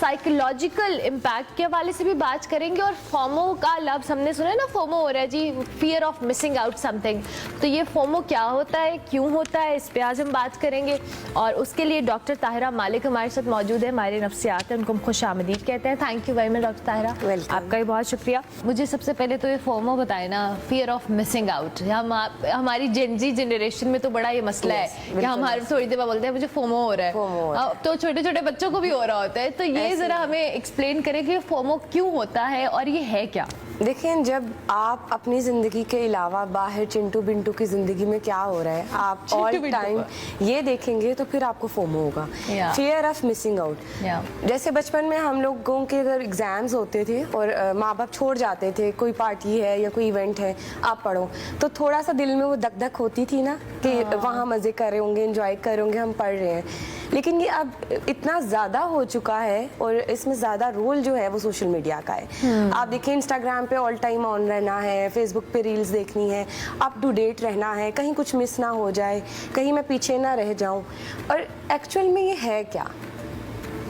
Psychological impact के हवाले से भी बात करेंगे और फोमो का लफ्ज़ हमने सुना है ना, फोमो हो रहा है जी, fear of missing out something. तो ये फोमो क्या होता है, क्यों होता है, इस पे आज हम बात करेंगे। और उसके लिए डॉक्टर ताहिरा मालिक हमारे साथ मौजूद है, हमारे नफ्सियात हैं, उनको हम खुश आमदीद कहते हैं। Thank you very much doctor Tahira, आपका भी बहुत शुक्रिया। मुझे सबसे पहले तो ये फोमो बताए ना, फियर ऑफ मिसिंग आउट। हमारी जेनजी जनरेशन में तो बड़ा ये मसला है कि हम हर थोड़ी देर बोलते हैं मुझे फोमो हो रहा है, तो छोटे छोटे बच्चों को भी हो रहा होता है। तो ये जरा हमें एक्सप्लेन करें कि फोमो क्यों होता है और ये है क्या। देखिए, जब आप अपनी ज़िंदगी के अलावा बाहर चिंटू बिंटू की ज़िंदगी में क्या हो रहा है आप ऑल टाइम ये देखेंगे तो फिर आपको फोमो होगा, फियर ऑफ मिसिंग आउट। जैसे बचपन में हम लोगों के अगर एग्जाम्स होते थे और माँ बाप छोड़ जाते थे, कोई पार्टी है या कोई इवेंट है आप पढ़ो, तो थोड़ा सा दिल में वो धक धक होती थी ना कि वहाँ मज़े कर रहे होंगे, इंजॉय कर रहे होंगे, हम पढ़ रहे हैं। लेकिन ये अब इतना ज़्यादा हो चुका है और इसमें ज़्यादा रोल जो है वो सोशल मीडिया का है। आप देखिए, इंस्टाग्राम पे ऑल टाइम ऑन रहना है, फेसबुक पे रील्स देखनी है, अप टू डेट रहना है, कहीं कुछ मिस ना हो जाए, कहीं मैं पीछे ना रह जाऊं। और एक्चुअल में ये है क्या?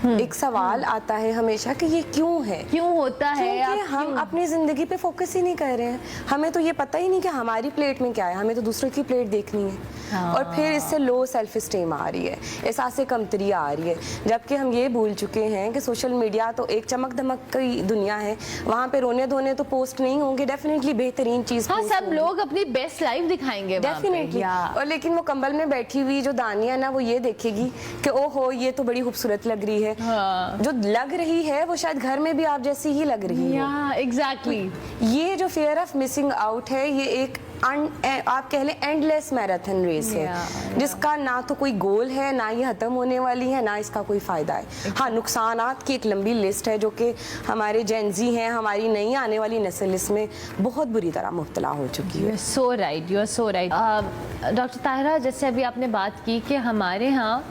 एक सवाल आता है हमेशा कि ये क्यों है, क्यों होता है? क्योंकि हम अपनी जिंदगी पे फोकस ही नहीं कर रहे हैं। हमें तो ये पता ही नहीं कि हमारी प्लेट में क्या है, हमें तो दूसरों की प्लेट देखनी है। और फिर इससे लो सेल्फ स्टीम आ रही है, एहसास कमतरी आ रही है। जबकि हम ये भूल चुके हैं कि सोशल मीडिया तो एक चमक दमक की दुनिया है, वहाँ पे रोने धोने तो पोस्ट नहीं होंगे, डेफिनेटली बेहतरीन चीज। हाँ, सब लोग अपनी बेस्ट लाइफ दिखाएंगे डेफिनेटली। और लेकिन वो कंबल में बैठी हुई जो दानिया ना, वो ये देखेगी कि ओहो ये तो बड़ी खूबसूरत लग रही है। जो लग रही है वो शायद घर में भी आप जैसी ही लग रही है। एग्जैक्टली। ये जो फियर ऑफ मिसिंग आउट है, ये एक आप कह लें एंडलेस मैराथन रेस है, जिसका ना तो कोई गोल है, ना ये खत्म होने वाली है, ना इसका कोई फायदा है। हाँ, नुकसानात की एक लंबी लिस्ट है जो कि हमारे जेनजी हैं, हमारी नई आने वाली नस्ल इसमें बहुत बुरी तरह मुब्तला हो चुकी है। So right, you are so right. Doctor Tahira, जैसे अभी आपने बात की कि हमारे यहाँ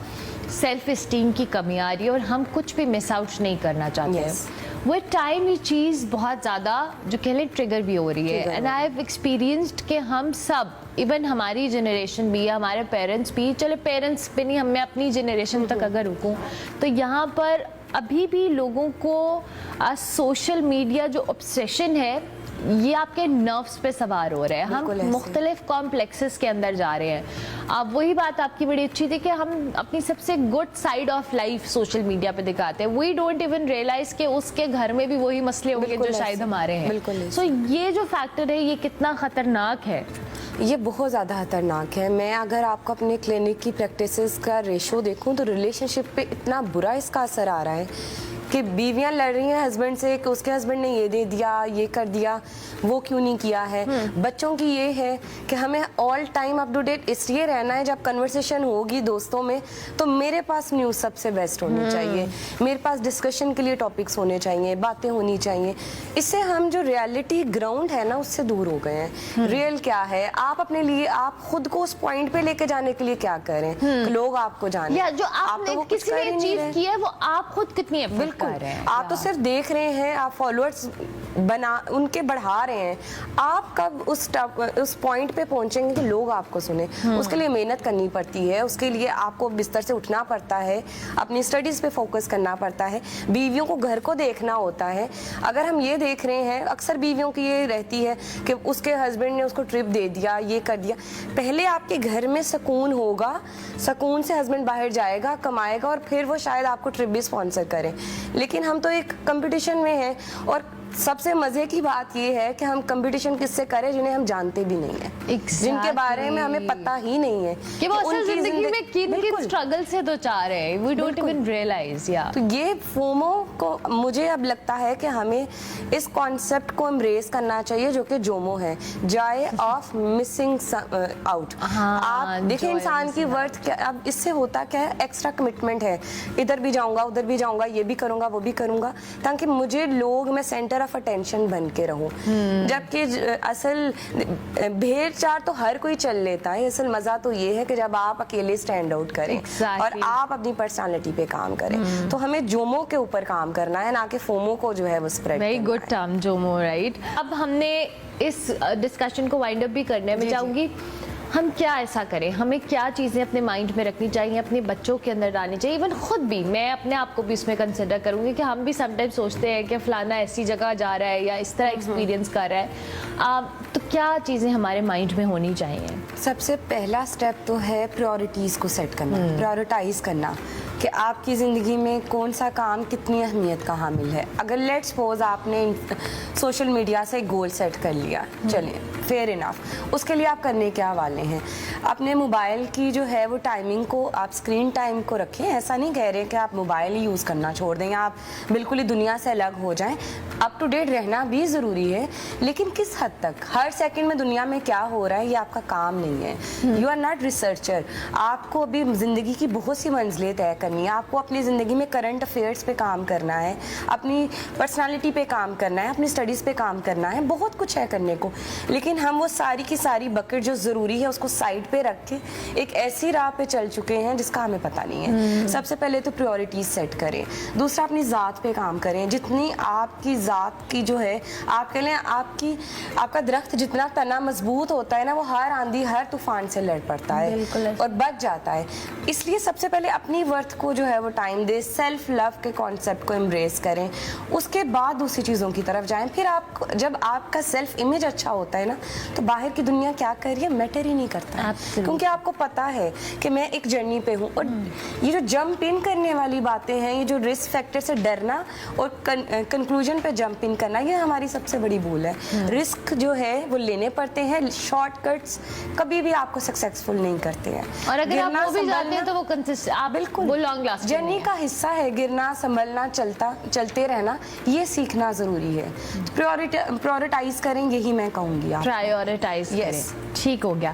सेल्फ इस्टीम की कमी आ रही है और हम कुछ भी मिस आउट नहीं करना चाहते हैं। वो टाइम ये चीज़ बहुत ज़्यादा जो कह लें ट्रिगर भी हो रही है। एंड आई हैव एक्सपीरियंस्ड कि हम सब, इवन हमारी जनरेशन भी, हमारे पेरेंट्स भी, चलो पेरेंट्स पे नहीं, मैं अपनी जनरेशन तक अगर रुकूं तो यहाँ पर अभी भी लोगों को सोशल मीडिया जो ऑब्सेशन है ये आपके नर्व्स पे सवार हो रहे हैं। हम मुख्तलिफ कॉम्प्लेक्सेस के अंदर जा रहे हैं। अब वही बात आपकी बड़ी अच्छी थी कि हम अपनी सबसे good side of life social media पे दिखाते हैं। वी डोंट इवन रियलाइज कि उसके घर में भी वही मसले होंगे जो शायद हमारे हैं। सो ये जो फैक्टर है ये कितना खतरनाक है? ये बहुत ज़्यादा खतरनाक है। मैं अगर आपको अपने क्लिनिक की प्रैक्टिसेस का रेशो देखूं तो रिलेशनशिप पे इतना बुरा इसका असर आ रहा है कि बीवियां लड़ रही हैं हस्बैंड से कि उसके हस्बैंड ने ये दे दिया, ये कर दिया, वो क्यों नहीं किया है। बच्चों की ये है कि हमें all time up to date इसलिए रहना है, जब कन्वर्सेशन होगी दोस्तों में तो मेरे पास न्यूज़ सबसे बेस्ट होनी चाहिए, मेरे पास डिस्कशन के लिए टॉपिक्स होने चाहिए, बातें होनी चाहिए। इससे हम जो रियलिटी ग्राउंड है ना उससे दूर हो गए हैं। रियल क्या है, आप अपने लिए, आप खुद को उस पॉइंट पे लेके जाने के लिए क्या करें कि लोग आपको जाने, या जो आपने तो किसी ने अचीव किया है वो आप खुद कितनी एफर्ट कर रहे हैं। आप तो सिर्फ देख रहे हैं, आप फॉलोअर्स बना उनके बढ़ा रहे हैं। आप कब उस पॉइंट पे पहुंचेंगे कि लोग आपको सुने? उसके लिए मेहनत करनी पड़ती है, उसके लिए आपको बिस्तर से उठना पड़ता है, अपनी स्टडीज पे फोकस करना पड़ता है, बीवियों को घर को देखना होता है। अगर हम ये देख रहे हैं, अक्सर बीवियों की ये रहती है कि उसके हस्बैंड ने उसको ट्रिप दे दिया, ये कर दिया। पहले आपके घर में सुकून होगा, सुकून से हस्बैंड बाहर जाएगा, कमाएगा और फिर वो शायद आपको ट्रिप भी स्पॉन्सर करें। लेकिन हम तो एक कंपटीशन में हैं और सबसे मजे की बात ये है कि हम कंपटीशन किससे करें जिन्हें हम जानते भी नहीं है, जिनके बारे में हमें पता ही नहीं है कि वो असल जिंदगी में किन स्ट्रगल से दो चाह रहे हैं। We don't even realise. तो ये फोमो को मुझे अब लगता है कि हमें इस कॉन्सेप्ट को एम्ब्रेस करना चाहिए जो कि जोमो है, जॉय ऑफ मिसिंग आउट। आप देखिए इंसान की वर्थ क्या, अब इससे होता क्या है, एक्स्ट्रा कमिटमेंट है, इधर भी जाऊंगा उधर भी जाऊंगा, ये भी करूंगा वो भी करूंगा, ताकि मुझे लोग, मैं सेंटर ऑफ अटेंशन बन के रहूं। जबकि असल भेड़ चाल तो हर कोई चल लेता है, असल मजा तो ये है कि जब आप अकेले स्टैंड आउट करें और आप अपनी पर्सनालिटी पे काम करें। तो हमें जोमो के ऊपर काम करना है, ना कि फोमो को जो है वो spread. Very good term Jomo, right. अब हमने इस डिस्कशन को वाइंड अप भी करने में चाहूंगी। हम क्या ऐसा करें, हमें क्या चीज़ें अपने माइंड में रखनी चाहिए, अपने बच्चों के अंदर डालनी चाहिए, इवन खुद भी, मैं अपने आप को भी इसमें कंसिडर करूँगी कि हम भी समटाइम्स सोचते हैं कि फ़लाना ऐसी जगह जा रहा है या इस तरह एक्सपीरियंस कर रहा है, तो क्या चीज़ें हमारे माइंड में होनी चाहिए? सबसे पहला स्टेप तो है प्रायोरिटीज़ को सेट करना, प्रायोरिटाइज करना कि आपकी ज़िंदगी में कौन सा काम कितनी अहमियत का हामिल है। अगर लेट्स सपोज आपने सोशल मीडिया से गोल सेट कर लिया, चलिए फेयर इनफ, उसके लिए आप करने क्या वाले हैं, अपने मोबाइल की जो है वो टाइमिंग को, आप स्क्रीन टाइम को रखें। ऐसा नहीं कह रहे कि आप मोबाइल ही यूज़ करना छोड़ दें या आप बिल्कुल ही दुनिया से अलग हो जाएं, अप टू डेट रहना भी ज़रूरी है, लेकिन किस हद तक, हर सेकंड में दुनिया में क्या हो रहा है ये आपका काम नहीं है। यू आर नॉट रिसर्चर, आपको अभी ज़िंदगी की बहुत सी मंजिलें तय करनी है, आपको अपनी ज़िंदगी में करंट अफेयर्स पे काम करना है, अपनी पर्सनालिटी पे काम करना है, अपनी स्टडीज़ पे काम करना है, बहुत कुछ है करने को, लेकिन हम वो सारी की सारी बकेट जो ज़रूरी है उसको साइड पे रख के एक ऐसी राह पे चल चुके हैं जिसका हमें पता नहीं है। सबसे पहले तो प्रायोरिटीज सेट करें, दूसरा अपनी ज़ात पे काम करें। जितनी आपकी ज़ात की जो है, आप कह लें आपका दरख्त जितना तना मजबूत होता है ना, वो हर आंधी हर तूफान से लड़ पड़ता है और बच जाता है। इसलिए सबसे पहले अपनी वर्थ को जो है वो टाइम दे, सेल्फ लव के कॉन्सेप्ट को एम्ब्रेस करें, उसके बाद दूसरी चीज़ों की तरफ जाएं। फिर आप जब आपका सेल्फ इमेज अच्छा होता है ना, तो बाहर की दुनिया क्या कर रही है मैटर ही नहीं करता है, क्योंकि आपको पता है कि मैं एक जर्नी पे हूँ। और ये जो जंप इन करने वाली बातें हैं, ये जो रिस्क फैक्टर से डरना और कंक्लूजन पे जंप इन करना, ये हमारी सबसे बड़ी भूल है। रिस्क जो है वो लेने पड़ते हैं, शॉर्टकट्स कभी भी आपको सक्सेसफुल नहीं करते हैं, और अगर आप वो भी जाते हैं तो वो आप बिल्कुल वो लॉन्ग लास्टिंग जर्नी का हिस्सा है। गिरना संभलना चलते रहना, ये सीखना ज़रूरी है। प्रायोरिटाइज करें, यही मैं कहूँगी। प्रायोरिटाइज करें, ठीक हो गया।